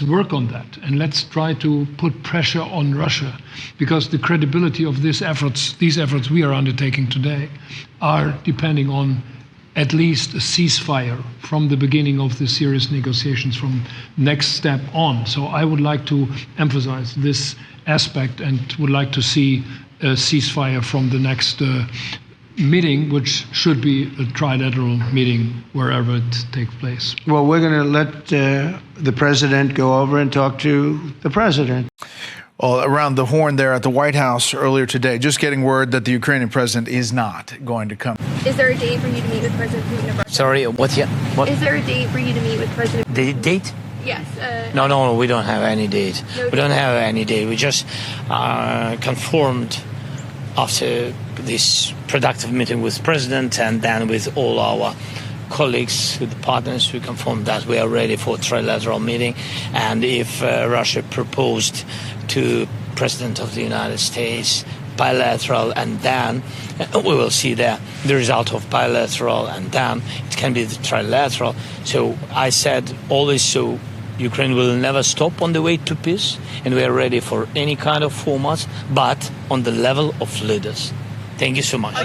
work on that, and let's try to put pressure on Russia, because the credibility of these efforts we are undertaking today are depending on at least a ceasefire from the beginning of the serious negotiations from next step on. So I would like to emphasize this aspect and would like to see a ceasefire from the next meeting, which should be a trilateral meeting wherever it takes place. Well, we're going to let the president go over and talk to the president. Well, around the horn there at the White House earlier today, just getting word that the Ukrainian president is not going to come. Is there a date for you to meet with President Putin of Russian? Sorry, what? Yeah, what? Is there a date for you to meet with President? The date? Yes. No, we don't have any date. No we don't have any date. We just confirmed after this productive meeting with President and then with all our colleagues, with the partners, we confirmed that we are ready for a trilateral meeting. And if Russia proposed to President of the United States bilateral, and then we will see the result of bilateral, and then it can be the trilateral. So I said always, so Ukraine will never stop on the way to peace, and we are ready for any kind of formats, but on the level of leaders. Thank you so much.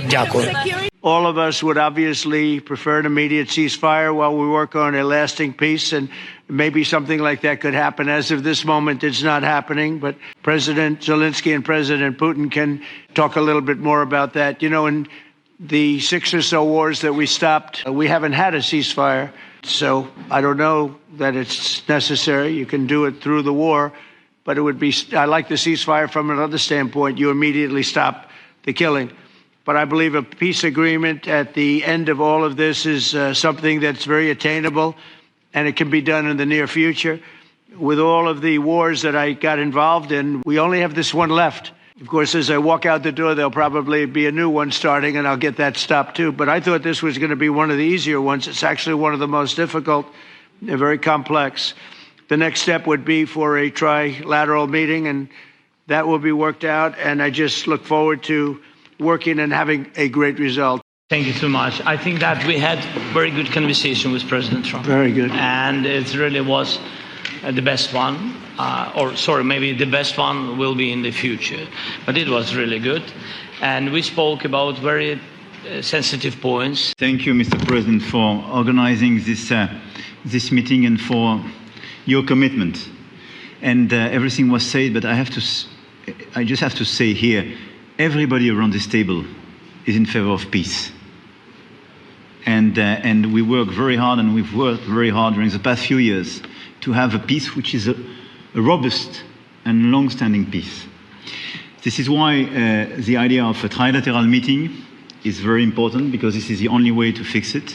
All of us would obviously prefer an immediate ceasefire while we work on a lasting peace, and maybe something like that could happen. As of this moment, it's not happening, but President Zelensky and President Putin can talk a little bit more about that. You know, in the 6 or so wars that we stopped, we haven't had a ceasefire. So I don't know that it's necessary. You can do it through the war, but it would be, I like the ceasefire from another standpoint. You immediately stop the killing. But I believe a peace agreement at the end of all of this is something that's very attainable, and it can be done in the near future. With all of the wars that I got involved in, we only have this one left. Of course, as I walk out the door, there'll probably be a new one starting, and I'll get that stopped too. But I thought this was going to be one of the easier ones. It's actually one of the most difficult. They're very complex. The next step would be for a trilateral meeting, and that will be worked out. And I just look forward to working and having a great result. Thank you so much. I think that we had very good conversation with President Trump. Very good. And it really was the best one. Maybe the best one will be in the future. But it was really good. And we spoke about very sensitive points. Thank you, Mr. President, for organizing this meeting and for your commitment. And everything was said, but I just have to say here, everybody around this table is in favor of peace. And we work very hard, and we've worked very hard during the past few years to have a peace which is a robust and long-standing peace. This is why the idea of a trilateral meeting is very important, because this is the only way to fix it.